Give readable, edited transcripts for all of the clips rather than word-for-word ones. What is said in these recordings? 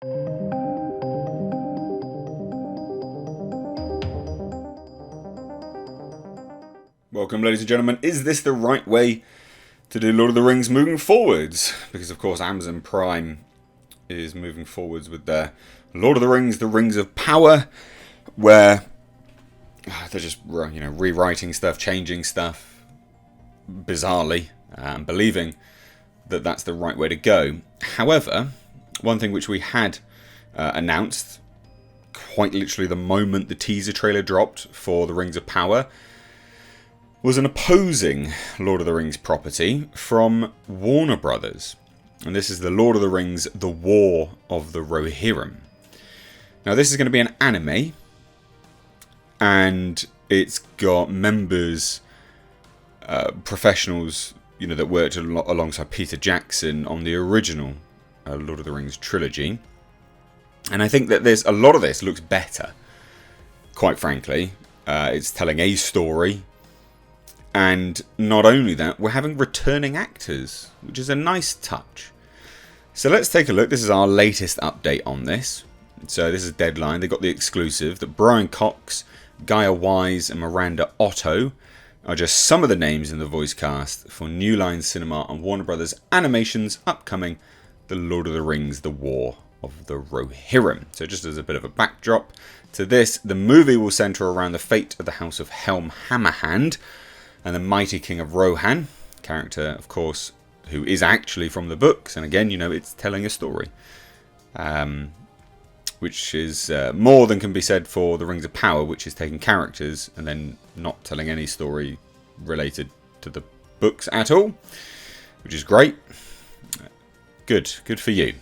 Welcome, ladies and gentlemen. Is this the right way to do Lord of the Rings moving forwards? Because, of course, Amazon Prime is moving forwards with their Lord of the Rings, the Rings of Power, where they're just, rewriting stuff, changing stuff, bizarrely, believing that that's the right way to go. However, one thing which we had announced, quite literally the moment the teaser trailer dropped for the Rings of Power, was an opposing Lord of the Rings property from Warner Brothers. And this is the Lord of the Rings, The War of the Rohirrim. Now, this is going to be an anime, and it's got members, professionals, that worked alongside Peter Jackson on the original Lord of the Rings trilogy. And I think that a lot of this looks better, quite frankly. It's telling a story. And not only that, we're having returning actors, which is a nice touch. So let's take a look. This is our latest update on this. So this is Deadline. They got the exclusive that Brian Cox, Gaia Wise, and Miranda Otto are just some of the names in the voice cast for New Line Cinema and Warner Brothers Animation's upcoming The Lord of the Rings, The War of the Rohirrim. So just as a bit of a backdrop to this, the movie will centre around the fate of the House of Helm Hammerhand and the mighty King of Rohan, character, of course, who is actually from the books. And again, it's telling a story. Which is more than can be said for the Rings of Power, which is taking characters and then not telling any story related to the books at all. Which is great. Good for you,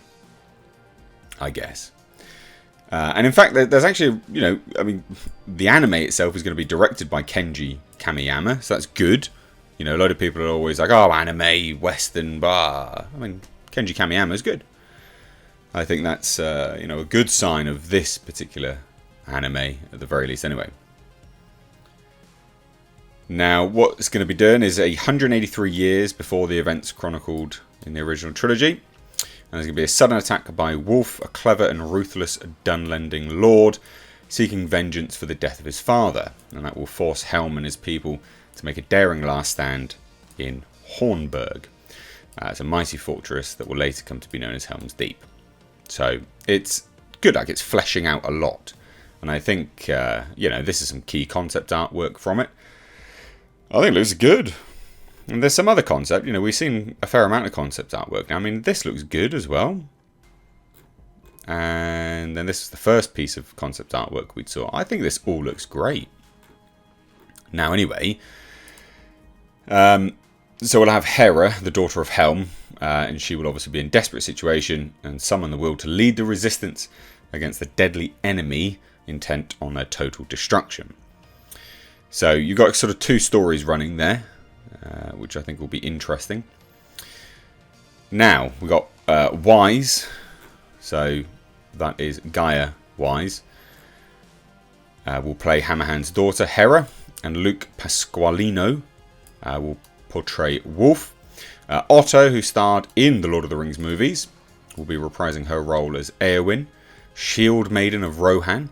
I guess. And in fact, there's actually, the anime itself is going to be directed by Kenji Kamiyama, so that's good. A lot of people are always like, oh, anime, Western, blah. Kenji Kamiyama is good. I think that's, a good sign of this particular anime, at the very least, anyway. Now, what's going to be done is 183 years before the events chronicled in the original trilogy. And there's going to be a sudden attack by Wolf, a clever and ruthless Dunlending lord, seeking vengeance for the death of his father. And that will force Helm and his people to make a daring last stand in Hornburg. It's a mighty fortress that will later come to be known as Helm's Deep. So it's good, it's fleshing out a lot. And I think, this is some key concept artwork from it. I think it looks good. And there's some other concept, we've seen a fair amount of concept artwork now. This looks good as well. And then this is the first piece of concept artwork we saw. I think this all looks great. Now, anyway, so we'll have Hera, the daughter of Helm, and she will obviously be in a desperate situation and summon the will to lead the resistance against the deadly enemy intent on their total destruction. So you've got sort of two stories running there. Which I think will be interesting. Now, we've got Wise. So, that is Gaia Wise. Will play Hammerhand's daughter, Hera. And Luke Pasqualino will portray Wolf. Otto, who starred in the Lord of the Rings movies, will be reprising her role as Eowyn, Shield Maiden of Rohan,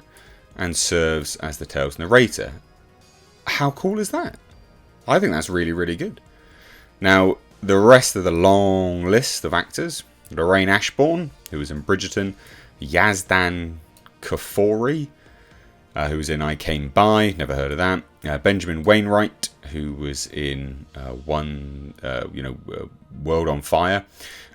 and serves as the tale's narrator. How cool is that? I think that's really, really good. Now, the rest of the long list of actors. Lorraine Ashbourne, who was in Bridgerton. Yazdan Kafori, who was in I Came By. Never heard of that. Benjamin Wainwright, who was in World on Fire.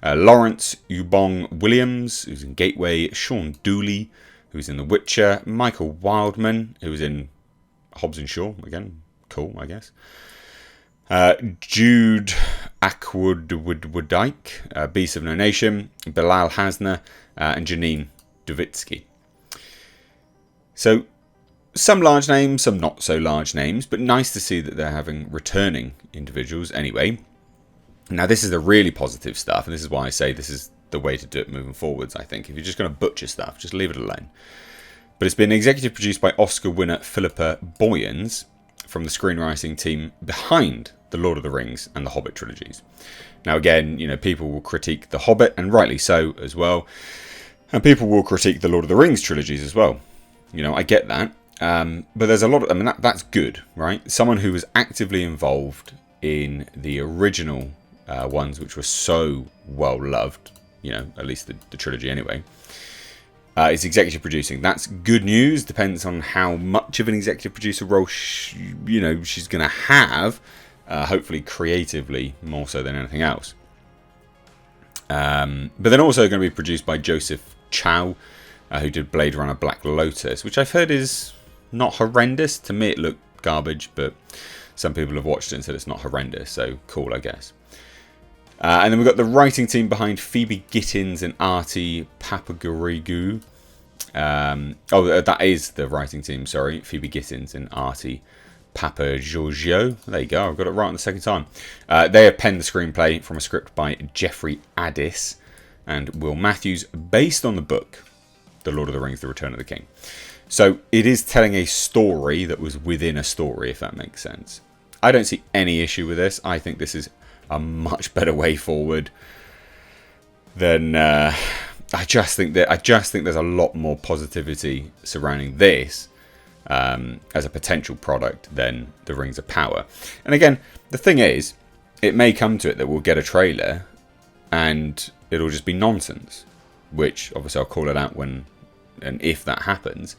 Lawrence Ubong Williams, who's in Gateway. Sean Dooley, who's in The Witcher. Michael Wildman, who was in Hobbs and Shaw. Again, cool, I guess. Jude Ackwood-Woodike, Beast of No Nation, Bilal Hasner, and Janine Duvitsky. So, some large names, some not so large names, but nice to see that they're having returning individuals anyway. Now, this is the really positive stuff, and this is why I say this is the way to do it moving forwards, I think. If you're just going to butcher stuff, just leave it alone. But it's been executive produced by Oscar winner Philippa Boyens from the screenwriting team behind The Lord of the Rings and the Hobbit trilogies. Now again, people will critique The Hobbit, and rightly so as well. And people will critique the Lord of the Rings trilogies as well. You know, I get that. But there's a lot of, I mean, that's good, right? Someone who was actively involved in the original ones, which were so well loved, you know, at least the trilogy anyway, is executive producing. That's good news. Depends on how much of an executive producer role she's going to have. Hopefully creatively more so than anything else. But then also going to be produced by Joseph Chow, who did Blade Runner Black Lotus, which I've heard is not horrendous. To me it looked garbage, but some people have watched it and said it's not horrendous, so cool, I guess. And then we've got the writing team behind Phoebe Gittins and Artie Papagorigu. That is the writing team, sorry. Phoebe Gittins and Artie Papagiorgio. There you go, I've got it right on the second time. They have penned the screenplay from a script by Jeffrey Addis and Will Matthews, based on the book, The Lord of the Rings, The Return of the King. So it is telling a story that was within a story, if that makes sense. I don't see any issue with this. I think this is a much better way forward than I just think there's a lot more positivity surrounding this as a potential product than the Rings of Power. And again, the thing is, it may come to it that we'll get a trailer and it'll just be nonsense, which obviously I'll call it out when and if that happens.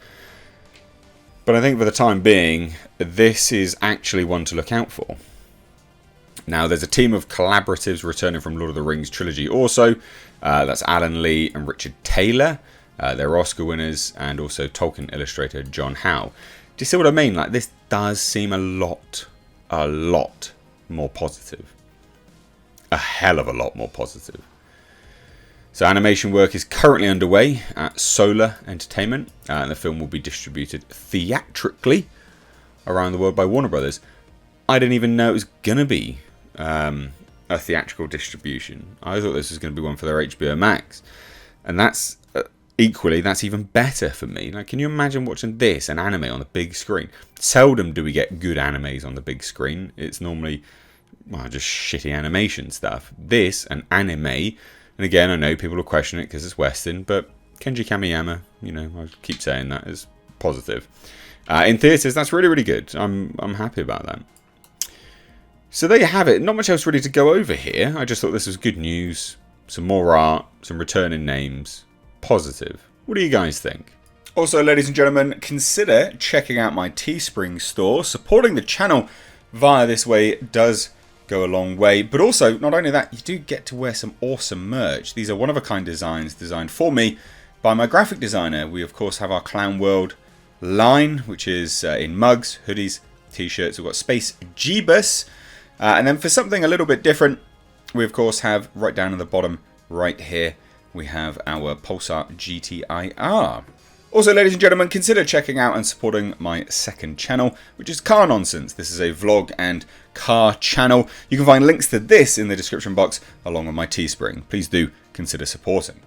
But I think for the time being, this is actually one to look out for. Now, there's a team of collaboratives returning from Lord of the Rings trilogy also. That's Alan Lee and Richard Taylor. They're Oscar winners, and also Tolkien illustrator John Howe. Do you see what I mean? Like, this does seem a lot more positive. A hell of a lot more positive. So animation work is currently underway at Solar Entertainment, and the film will be distributed theatrically around the world by Warner Brothers. I didn't even know it was going to be a theatrical distribution. I thought this was going to be one for their HBO Max. And that's equally, that's even better for me. Like, can you imagine watching this, an anime on the big screen? Seldom do we get good animes on the big screen. It's normally just shitty animation stuff. This, an anime, and again, I know people will question it because it's Western, but Kenji Kamiyama, you know, I keep saying that, is positive. In theatres, that's really, really good. I'm happy about that. So there you have it. Not much else really to go over here. I just thought this was good news. Some more art, some returning names. Positive. What do you guys think? Also, ladies and gentlemen, consider checking out my Teespring store. Supporting the channel via this way does go a long way. But also, not only that, you do get to wear some awesome merch. These are one-of-a-kind designs designed for me by my graphic designer. We, of course, have our Clown World line, which is in mugs, hoodies, t-shirts. We've got Space Jeebus. And then for something a little bit different, we of course have right down at the bottom right here, we have our Pulsar GTIR. Also, ladies and gentlemen, consider checking out and supporting my second channel, which is Car Nonsense. This is a vlog and car channel. You can find links to this in the description box along with my Teespring. Please do consider supporting.